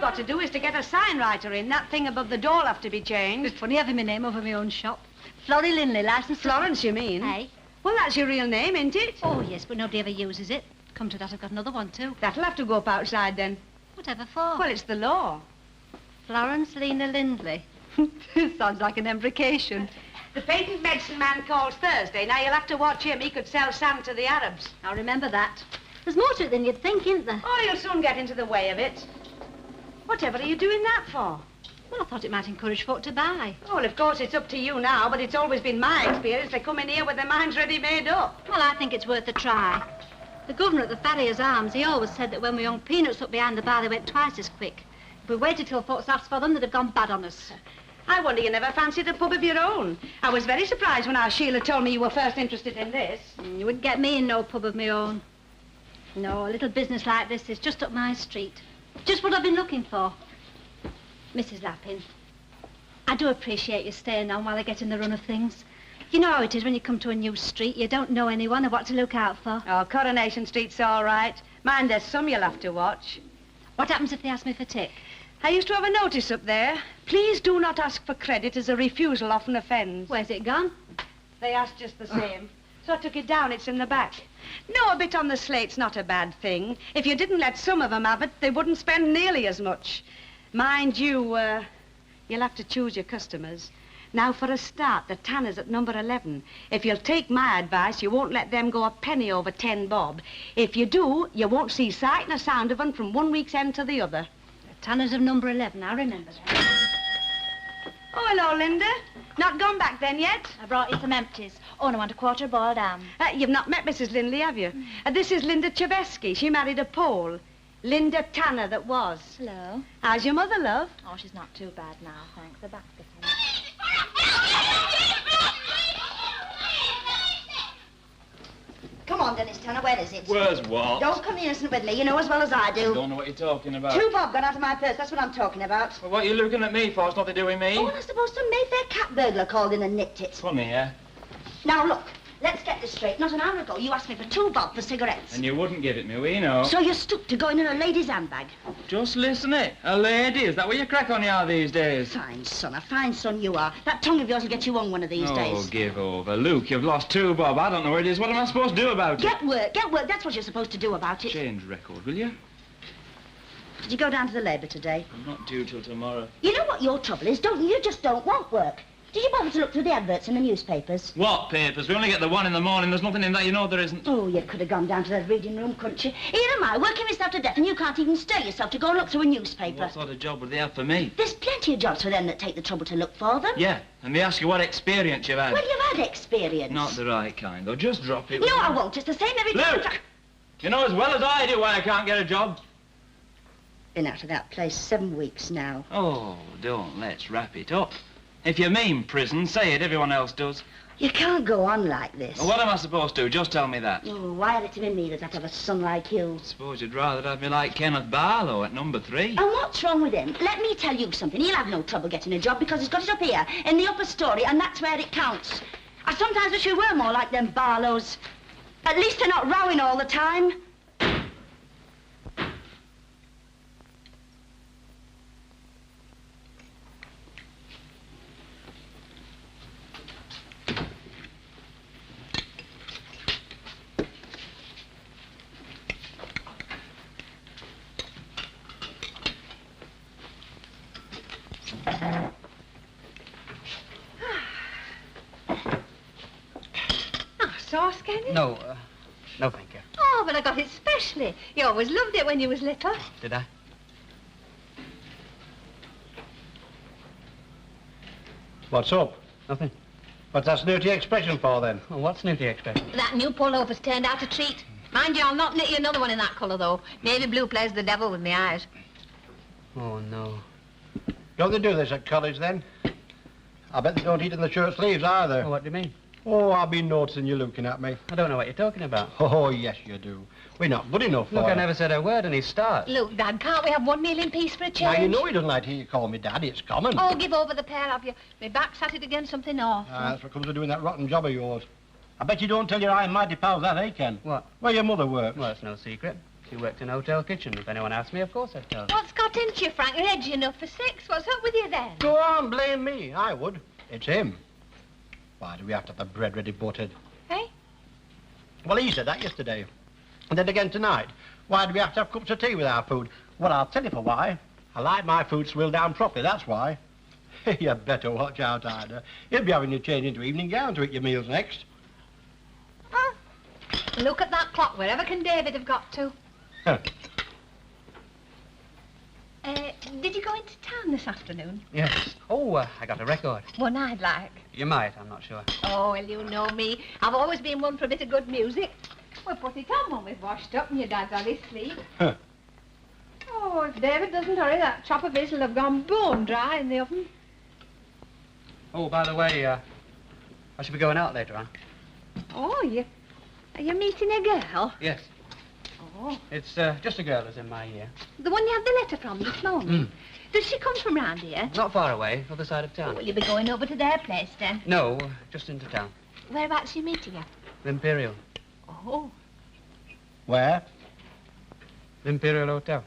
got to do is to get a sign writer in. That thing above the door will have to be changed. It's funny having my name over my own shop. Florrie Linley, licensed... Florence, you mean? Hey? Well, that's your real name, isn't it? Oh, yes, but nobody ever uses it. Come to that, I've got another one, too. That'll have to go up outside, then. Whatever for? Well, it's the law. Florence Lena Lindley. Sounds like an embrocation. The patent medicine man calls Thursday. Now, you'll have to watch him. He could sell sand to the Arabs. I'll remember that. There's more to it than you'd think, isn't there? Oh, you'll soon get into the way of it. Whatever are you doing that for? Well, I thought it might encourage folk to buy. Oh, well, of course, it's up to you now, but it's always been my experience they come in here with their minds ready made up. Well, I think it's worth a try. The governor at the Farrier's Arms, he always said that when we hung peanuts up behind the bar, they went twice as quick. If we waited till folks asked for them, they'd have gone bad on us. I wonder you never fancied a pub of your own. I was very surprised when our Sheila told me you were first interested in this. You wouldn't get me in no pub of my own. No, a little business like this is just up my street. Just what I've been looking for. Mrs. Lappin, I do appreciate you staying on while I get in the run of things. You know how it is when you come to a new street. You don't know anyone or what to look out for. Oh, Coronation Street's all right. Mind, there's some you'll have to watch. What happens if they ask me for tip? I used to have a notice up there. Please do not ask for credit, as a refusal often offends. Where's it gone? They asked just the same. So I took it down. It's in the back. No, a bit on the slate's not a bad thing. If you didn't let some of them have it, they wouldn't spend nearly as much. Mind you, you'll have to choose your customers. Now, for a start, the tanner's at number 11. If you'll take my advice, you won't let them go a penny over 10 bob. If you do, you won't see sight nor sound of them from one week's end to the other. The tanner's of number 11, I remember that. Oh, hello, Linda. Not gone back then yet? I brought you some empties. Oh, and I want a quarter boiled ham. You've not met Mrs. Lindley, have you? This is Linda Cheveski. She married a Pole. Linda Tanner that was. Hello. How's your mother, love? Oh, she's not too bad now, thanks. The back's getting... Come on, Dennis Tanner, where is it? Where's what? Don't come innocent with me, you know as well as I do. I don't know what you're talking about. 2 bob gone out of my purse, that's what I'm talking about. Well, what are you looking at me for? It's nothing to do with me. Oh, and I suppose some Mayfair cat burglar called in and nicked it. Funny, yeah? Now, look, let's get this straight. Not an hour ago, you asked me for 2 bob for cigarettes. And you wouldn't give it me, we know. So you stuck to going in a lady's handbag. Just listen it. A lady, is that what you crack on you are these days? Fine son, a fine son you are. That tongue of yours will get you on one of these days. Oh, give over. Luke, you've lost 2 bob. I don't know where it is. What am I supposed to do about it? Get work, that's what you're supposed to do about it. Change record, will you? Did you go down to the Labour today? I'm not due till tomorrow. You know what your trouble is, don't you? You just don't want work. Did you bother to look through the adverts in the newspapers? What papers? We only get the one in the morning. There's nothing in that, you know there isn't. Oh, you could have gone down to the reading room, couldn't you? Here am I, working myself to death, and you can't even stir yourself to go and look through a newspaper. What sort of job would they have for me? There's plenty of jobs for them that take the trouble to look for them. Yeah, and they ask you what experience you've had. Well, you've had experience. Not the right kind, though. Just drop it. No, I won't. It's the same every time. Luke! You know as well as I do why I can't get a job. Been out of that place 7 weeks now. Oh, don't. Let's wrap it up. If you mean prison, say it. Everyone else does. You can't go on like this. Well, what am I supposed to do? Just tell me that. Oh, why had it to be me that I'd have a son like you? Suppose you'd rather have me like Kenneth Barlow at number 3. And what's wrong with him? Let me tell you something. He'll have no trouble getting a job because he's got it up here in the upper story, and that's where it counts. I sometimes wish we were more like them Barlows. At least they're not rowing all the time. Sauce, can you? No, no, thank you. Oh, but I got it specially. You always loved it when you was little. Did I? What's up? Nothing. What's that snooty expression for, then? Well, what's snooty expression? That new pullover's turned out a treat. Mind you, I'll not knit you another one in that colour, though. Navy blue plays the devil with my eyes. Oh, no. Don't they do this at college, then? I bet they don't eat in the shirt sleeves, either. Oh, what do you mean? Oh, I've been noticing you looking at me. I don't know what you're talking about. Oh, yes, you do. We're not good enough for Look, I you. never said a word and he starts. Look, Dad, can't we have 1 meal in peace for a change? Now, you know he doesn't like to hear you call me Dad. It's common. Oh, give over the pair of you. My back's at it again, something awful. That's what comes of doing that rotten job of yours. I bet you don't tell your high and mighty pals that, eh, Ken? What? Where your mother works. Well, it's no secret. She worked in a hotel kitchen. If anyone asked me, of course I'd tell them. What's got into you, Frank? You're edgy enough for 6. What's up with you then? Go on, blame me. I would. It's him. Why do we have to have the bread ready buttered? Hey? Well, he said that yesterday. And then again tonight. Why do we have to have cups of tea with our food? Well, I'll tell you for why. I like my food swilled down properly, that's why. You better watch out, Ida. He'll be having you change into evening gown to eat your meals next. Oh. Look at that clock. Wherever can David have got to? Did you go into town this afternoon? Yes. Oh, I got a record. One I'd like. You might, I'm not sure. Oh, well, you know me. I've always been one for a bit of good music. We'll put it on when we've washed up and your dad's had his sleep. Oh, if David doesn't hurry, that chop of his will have gone bone dry in the oven. Oh, by the way, I should be going out later on. Oh, are you meeting a girl? Yes. Oh. It's just a girl who's in my year. The one you had the letter from this morning? Does she come from round here? Not far away, other side of town. Will you be going over to their place then? No, just into town. Whereabouts are you meeting her? The Imperial. Oh. Where? The Imperial Hotel.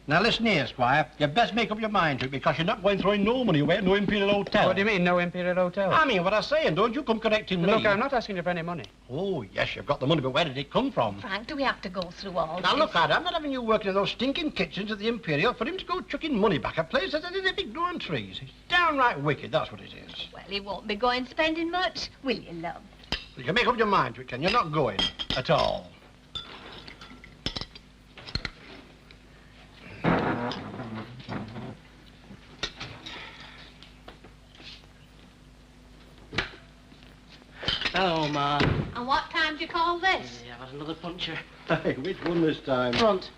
Now, listen here, Squire. You best make up your mind to it, because you're not going throwing no money away at no Imperial Hotel. What do you mean, no Imperial Hotel? I mean what I'm saying. Don't you come correcting me. Look, I'm not asking you for any money. Oh, yes, you've got the money, but where did it come from? Frank, do we have to go through all Now, this? look, Ida, I'm not having you working in those stinking kitchens at the Imperial for him to go chucking money back at places that are big growing trees. It's downright wicked, that's what it is. Well, he won't be going spending much, will you, love? You can make up your mind to it, Ken. You're not going at all. Hello, Ma. And what time do you call this? Yeah, I've had another puncture. Hey, which one this time? Front.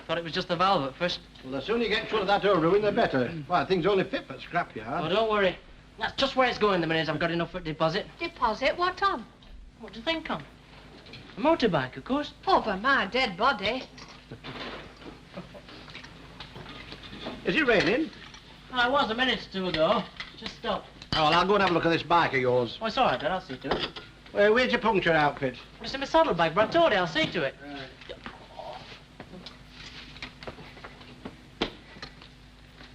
Thought it was just the valve at first. Well, the sooner you get shut of that door ruin, the better. Why, thing's only fit for scrapyard. Oh, don't worry. That's just where it's going the minute I've got enough for a deposit. Deposit? What on? What do you think on? A motorbike, of course. Over my dead body. Is it raining? Well, it was a minute or two ago. Just stopped. Oh, well, I'll go and have a look at this bike of yours. Oh, it's all right, Dad. I'll see to it. Where's your puncture outfit? It's in my saddlebag, but I told you I'll see to it.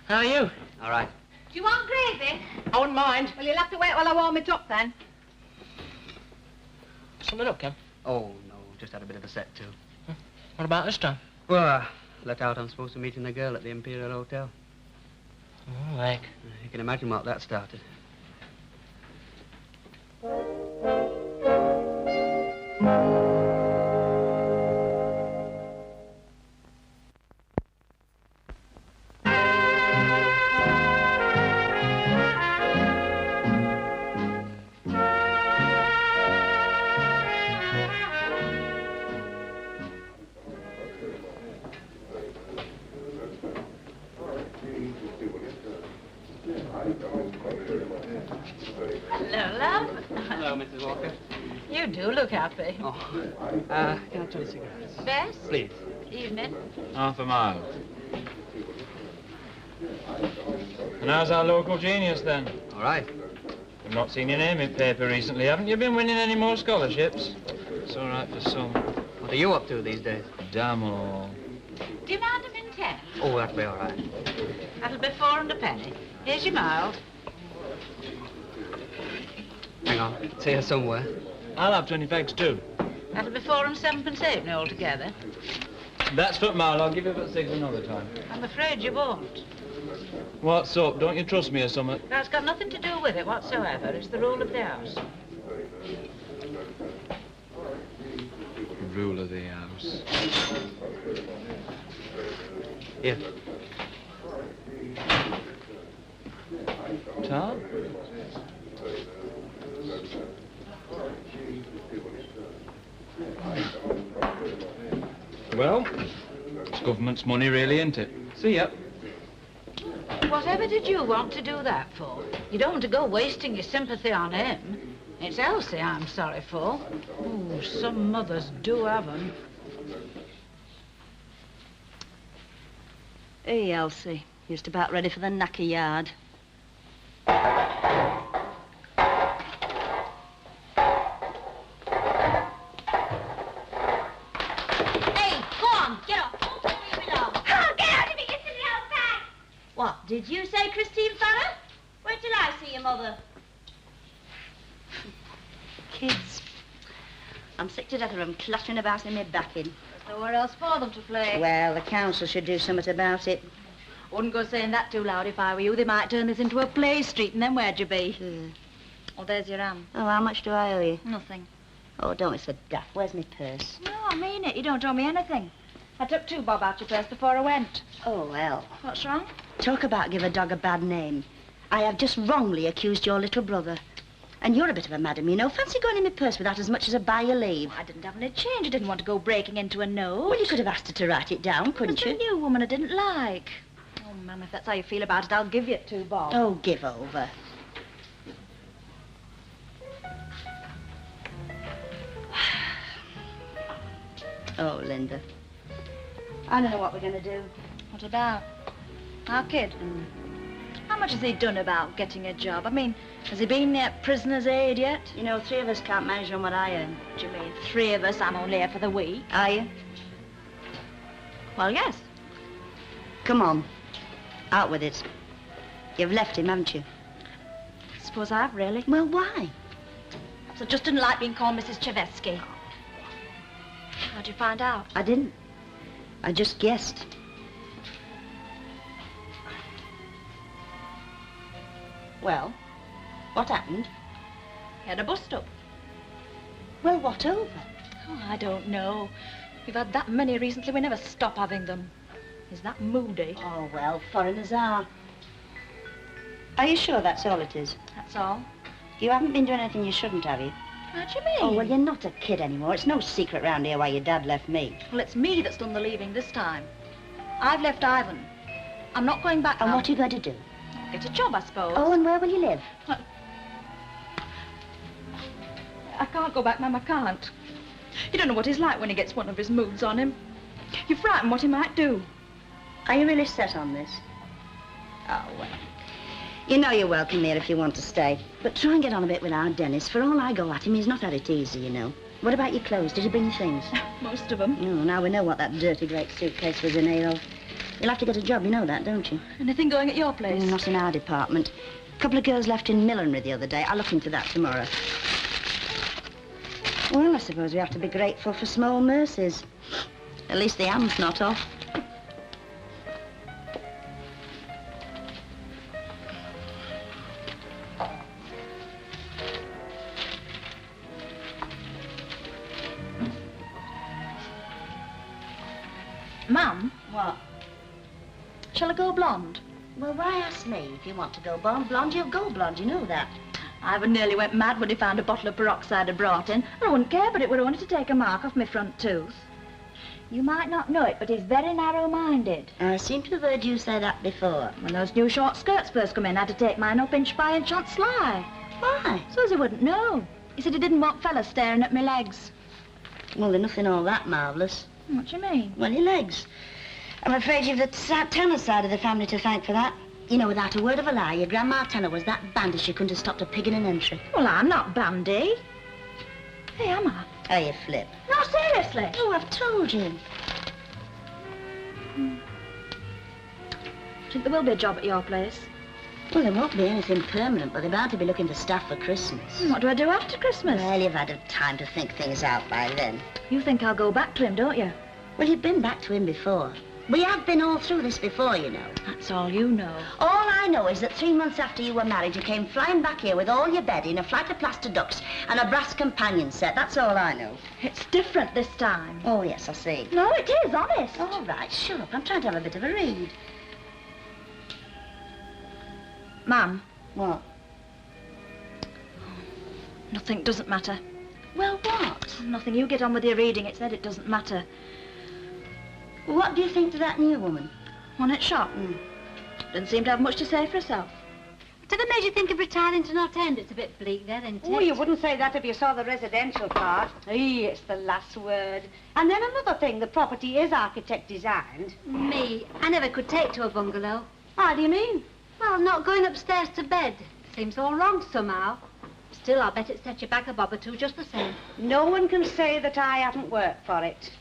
How are you? All right. Do you want gravy? I wouldn't mind. Well, you'll have to wait while I warm it up then. Something up, Ken? Oh, no, just had a bit of a set, too. What about this time? Well, let out I'm supposed to meet a girl at the Imperial Hotel. Oh, like. You can imagine what that started. Hello, love. Hello, Mrs. Walker. You do look happy. Oh, can I try cigarettes? Bess? Please. Evening. Half a mile. And how's our local genius, then? All right. I've not seen your name in paper recently. Haven't you been winning any more scholarships? It's all right for some. What are you up to these days? Damn all. Do you mind them in 10? Oh, that'll be all right. That'll be 4 and a penny. Here's your mild. Hang on. It's here somewhere. I'll have 20 fags too. That'll be 4 and 7pence halfpenny altogether. That's for mile. I'll give you about 6 another time. I'm afraid you won't. What's up? Don't you trust me or something? That's got nothing to do with it whatsoever. It's the rule of the house. Rule of the house. Here. Tom? Well, it's government's money, really, isn't it? See ya. Whatever did you want to do that for? You don't want to go wasting your sympathy on him. It's Elsie I'm sorry for. Ooh, some mothers do have them. Hey, Elsie. Just about ready for the knacker yard. Hey, go on, get up. Did you say Christine Farrer? Where did I see your mother? Kids. I'm sick to death of them clattering about in my backing. There's nowhere else for them to play. Well, the council should do something about it. Wouldn't go saying that too loud if I were you. They might turn this into a play street, and then where'd you be? Oh, there's your hand. Oh, how much do I owe you? Nothing. Oh, don't be so daft. Where's my purse? No, I mean it. You don't owe me anything. I took 2 bob out your purse before I went. Oh, well. What's wrong? Talk about give a dog a bad name. I have just wrongly accused your little brother. And you're a bit of a madam, you know. Fancy going in my purse without as much as a by your leave. I didn't have any change. I didn't want to go breaking into a note. Well, you could have asked her to write it down, couldn't It was you? a new woman I didn't like. Oh, Ma'am, if that's how you feel about it, I'll give you 2 bob. Oh, give over. Oh, Linda. I don't know what we're going to do. What about? Our kid? How much has he done about getting a job? I mean, has he been at prisoner's aid yet? You know, 3 of us can't manage on what I earn. What do you mean, 3 of us? I'm only here for the week. Are you? Well, yes. Come on. Out with it. You've left him, haven't you? I suppose I have, really. Well, why? So just didn't like being called Mrs. Chevesky. How'd you find out? I didn't. I just guessed. Well, what happened? He had a bust-up. Well, what over? Oh, I don't know. We've had that many recently, we never stop having them. He's that moody. Oh, well, foreigners are. Are you sure that's all it is? That's all. You haven't been doing anything you shouldn't, have you? What do you mean? Oh, well, you're not a kid anymore. It's no secret round here why your dad left me. Well, it's me that's done the leaving this time. I've left Ivan. I'm not going back And now. what are you going to do? Get a job, I suppose. Oh, and where will you live? I can't go back, Ma'am, I can't. You don't know what he's like when he gets one of his moods on him. You're frightened what he might do. Are you really set on this? Oh, well. You know you're welcome here if you want to stay. But try and get on a bit with our Dennis. For all I go at him, he's not had it easy, you know. What about your clothes? Did you bring your things? Most of them. Oh, now we know what that dirty great suitcase was in here of. You'll have to get a job, you know that, don't you? Anything going at your place? Not in our department. A couple of girls left in millinery the other day. I'll look into that tomorrow. Well, I suppose we have to be grateful for small mercies. At least the ham's not off. Ma'am, What? shall I go blonde? Well, why ask me? If you want to go blonde, you'll go blonde. You know that. Ivan nearly went mad when he found a bottle of peroxide I'd brought in. I wouldn't care, but it would only to take a mark off my front tooth. You might not know it, but he's very narrow-minded. I seem to have heard you say that before. When those new short skirts first come in, I had to take mine up inch by inch on sly. Why? So as he wouldn't know. He said he didn't want fellas staring at my legs. Well, they're nothing all that marvellous. What do you mean? Well, your legs. I'm afraid you've the Tanner side of the family to thank for that. You know, without a word of a lie, your Grandma Tanner was that bandy she couldn't have stopped a pig in an entry. Well, I'm not bandy. Hey, am I? Oh, you flip. No, seriously. Oh, I've told you. Do you think there will be a job at your place? Well, there won't be anything permanent, but they're bound to be looking for staff for Christmas. What do I do after Christmas? Well, you've had time to think things out by then. You think I'll go back to him, don't you? Well, you've been back to him before. We have been all through this before, you know. That's all you know. All I know is that 3 months after you were married, you came flying back here with all your bedding, a flight of plaster ducks, and a brass companion set. That's all I know. It's different this time. Oh, yes, I see. No, it is, honest. All right, shut up. I'm trying to have a bit of a read. Ma'am, What? nothing doesn't matter. Well, what? Nothing. You get on with your reading. It said it doesn't matter. What do you think to that new woman? One at shop. Didn't seem to have much to say for herself. Whatever made you think of retiring to North End? It's a bit bleak there, isn't it? Oh, you wouldn't say that if you saw the residential part. It's the last word. And then another thing, the property is architect designed. Me, I never could take to a bungalow. How do you mean? Well, not going upstairs to bed. Seems all wrong somehow. Still, I'll bet it set you back a bob or two just the same. No one can say that I haven't worked for it.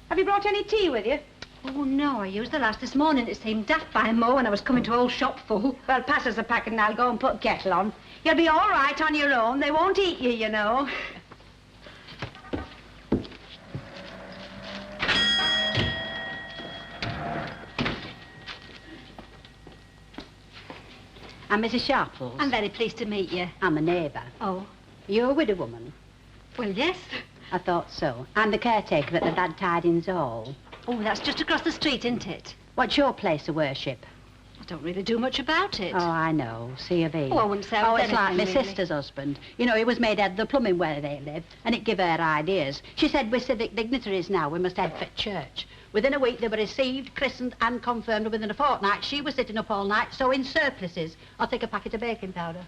Have you brought any tea with you? Oh, no, I used the last this morning. It seemed daft by Mo when I was coming to old shop full. Well, pass us a packet and I'll go and put kettle on. You'll be all right on your own. They won't eat you, you know. I'm Mrs. Sharples. I'm very pleased to meet you. I'm a neighbour. Oh, You're a widow woman. well, yes. I thought so. I'm the caretaker at the Bad Tidings Hall. Oh, that's just across the street, isn't it? What's your place of worship? I don't really do much about it. Oh, I know. C of E. Oh, I wouldn't say I Oh, was it's like my anything, really. sister's husband. You know, he was made head of the plumbing where they live, and it give her ideas. She said we're civic dignitaries now. We must head for church. Within a week, they were received, christened, and confirmed. Within a fortnight, she was sitting up all night, sewing surplices. I'll take a packet of baking powder.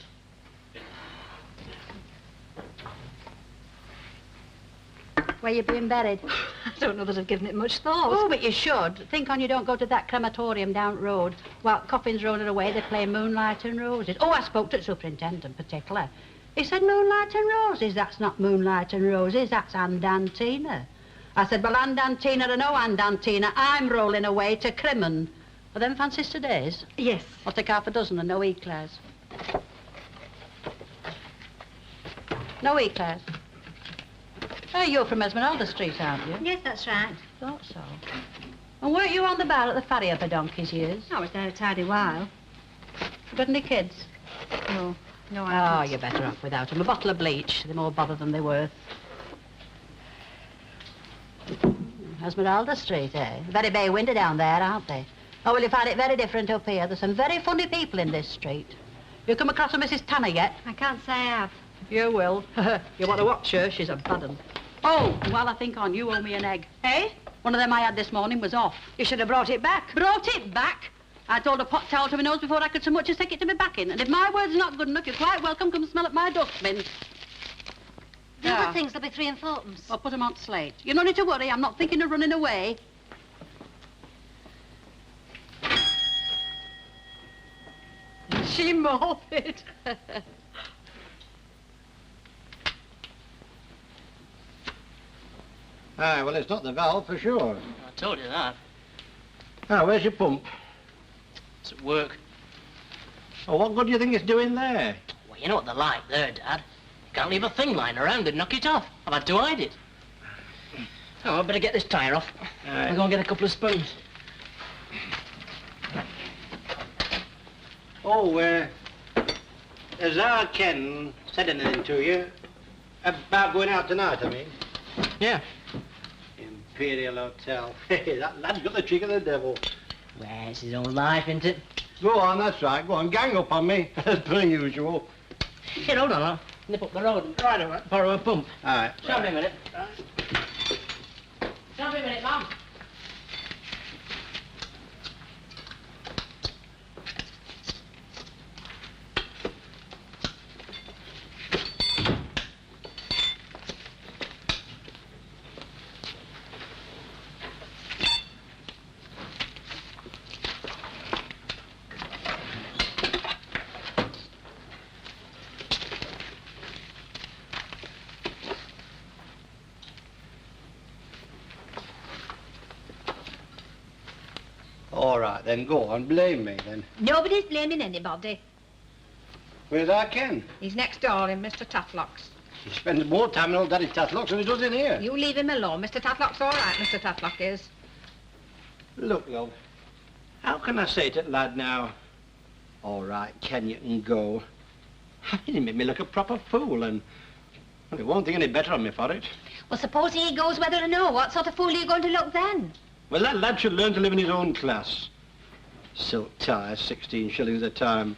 Where you being buried? I don't know that I've given it much thought. Oh, but you should. Think on you don't go to that crematorium down the road. While coffins rolling away, they play Moonlight and Roses. Oh, I spoke to the superintendent particular. He said Moonlight and Roses. That's not Moonlight and Roses, that's Andantina. I said, well, Andantina or no Andantina, I'm rolling away to Crimond. Are them fancies today's? Yes. I'll take half a dozen and no eclairs. No eclairs. Oh, you're from Esmeralda Street, aren't you? Yes, that's right. Thought so. And weren't you on the bar at the ferry for donkey's years? I was there a tidy while. Got any kids? No, no, I Oh, haven't. you're better off without them. A bottle of bleach. They're more bother than they're worth. Esmeralda Street, eh? Very bay windy down there, aren't they? Oh, well, you find it very different up here. There's some very funny people in this street. You come across a Mrs. Tanner yet? I can't say I have. You will. You want to watch her? She's a bad un. Oh, while I think on, you owe me an egg. Eh? One of them I had this morning was off. You should have brought it back. Brought it back? I told a pot towel to my nose before I could so much as take it to my back in. And if my word's not good enough, you're quite welcome. Come smell at my dustbin. The Yeah. other things will be 3 and 4pence. I'll put 'em on slate. You don't need to worry. I'm not thinking of running away. She morbid. Aye, well, it's not the valve for sure. I told you that. Ah, where's your pump? It's at work. Oh, what good do you think it's doing there? Well, you know what they're like there, Dad. You can't leave a thing lying around and knock it off. I've had to hide it. Oh, I better get this tyre off. Aye. I'll go and get a couple of spoons. Oh, has our Ken said anything to you? About going out tonight, I mean? Yeah. Imperial Hotel. Hey, that lad's got the trick of the devil. Well, it's his own life, isn't it? Go on, that's right. Go on, gang up on me, as per usual. Here, hold on, I'll nip up the road and try to borrow a pump. All right. Shall be a minute. Shall be a minute, Mum. All right, then, go on, blame me, then. Nobody's blaming anybody. Where's our Ken? He's next door in Mr. Tatlock's. He spends more time in old Daddy Tatlock's than he does in here. You leave him alone. Mr. Tatlock's all right, Mr. Tatlock is. Look, love, how can I say to that lad now, all right, Ken, you can go? He made me look a proper fool, and well, he won't think any better of me for it. Well, suppose he goes whether or no. What sort of fool are you going to look then? Well, that lad should learn to live in his own class. Silk ties, 16 shillings a time.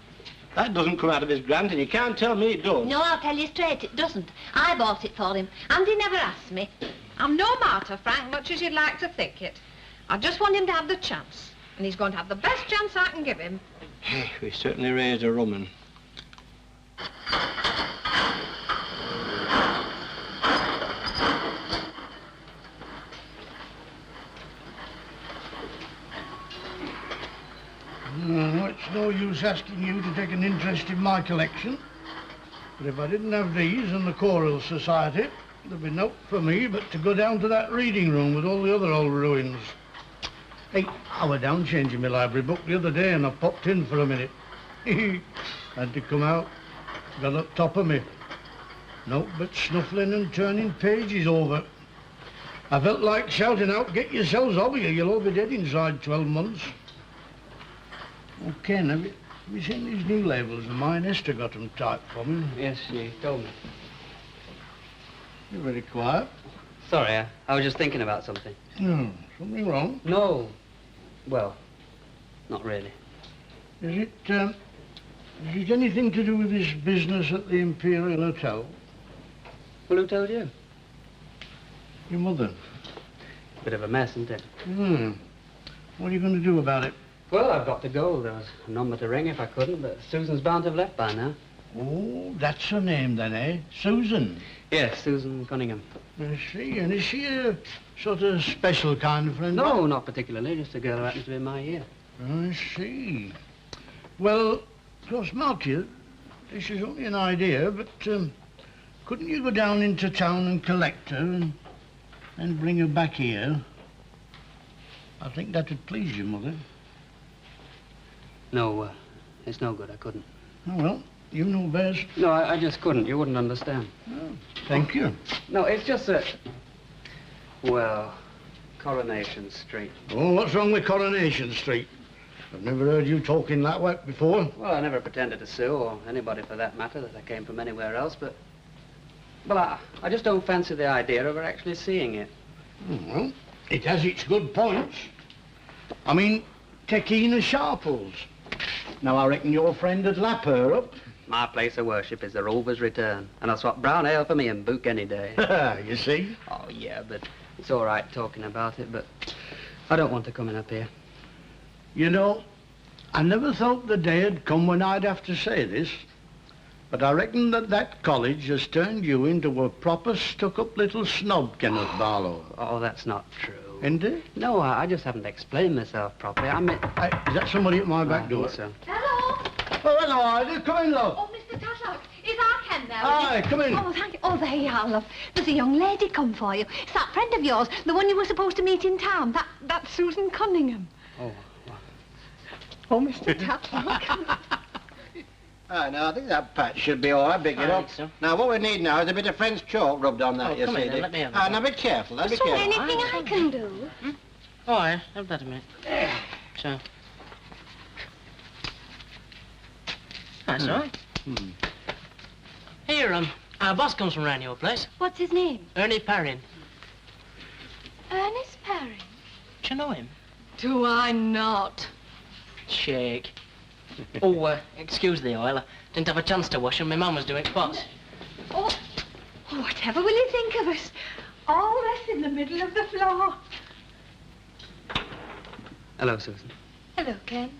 That doesn't come out of his grant, and you can't tell me it does. No, I'll tell you straight, it doesn't. I bought it for him, and he never asked me. I'm no martyr, Frank, much as you'd like to think it. I just want him to have the chance, and he's going to have the best chance I can give him. We certainly raised a rum 'un. No, it's no use asking you to take an interest in my collection. But if I didn't have these and the Choral Society, there'd be naught for me but to go down to that reading room with all the other old ruins. Hey, I was down changing my library book the other day and I popped in for a minute. Had to come out. Got up top of me. No, but snuffling and turning pages over. I felt like shouting out, get yourselves over here, you'll all be dead inside 12 months. Oh, Ken, have you seen these new labels of mine? Esther got them typed for me. Yes, she told me. You're very quiet. Sorry, I was just thinking about something. Something wrong? No. Well, not really. Is it anything to do with this business at the Imperial Hotel? Well, who told you? Your mother. Bit of a mess, isn't it? What are you going to do about it? Well, I've got to go. There was a number to ring if I couldn't, but Susan's bound to have left by now. Oh, that's her name then, eh? Susan? Yes, Susan Cunningham. I see. And is she a sort of special kind of friend? No, not particularly. Just a girl who happens to be in my year. I see. Well, of course, mark you, this is only an idea, but couldn't you go down into town and collect her and bring her back here? I think that'd please your mother. No, it's no good. I couldn't. Oh, well, you know best. No, I just couldn't. You wouldn't understand. Oh, thank you. No, it's just that... Well, Coronation Street. Oh, what's wrong with Coronation Street? I've never heard you talking that way before. Well, I never pretended to sue, or anybody for that matter, that I came from anywhere else, but... Well, I just don't fancy the idea of her actually seeing it. Oh, well, it has its good points. I mean, Tekina Sharples. Now, I reckon your friend would lap her up. My place of worship is the Rover's Return, and I'll swap brown ale for me and book any day. You see? Oh, yeah, but it's all right talking about it, but I don't want her coming up here. You know, I never thought the day had come when I'd have to say this, but I reckon that college has turned you into a proper stuck-up little snob, Kenneth Barlow. Oh, that's not true. Isn't it? No, I just haven't explained myself properly. I mean... Is that somebody at my back door? So. Hello? Oh, hello, Ida. Come in, love. Oh, Mr. Tatlock, is our Ken there? Hi, come in. Oh, thank you. Oh, there you are, love. There's a young lady come for you. It's that friend of yours, the one you were supposed to meet in town. That's Susan Cunningham. Oh, Oh, Mr. Tatlock. No, I think that patch should be all right, big enough. So. Now, what we need now is a bit of French chalk rubbed on that, you come see. in then, let me have that. Now, be careful, be So careful. anything I can do? Oh, I have that a minute. So. That's all right. Here, our boss comes from around your place. What's his name? Ernie Parrin. Ernest Perry. Do you know him? Do I not? Shake. Oh, excuse the oil. I didn't have a chance to wash and my mum was doing pots. Oh, whatever will you think of us? All this in the middle of the floor. hello, Susan. Hello, Ken.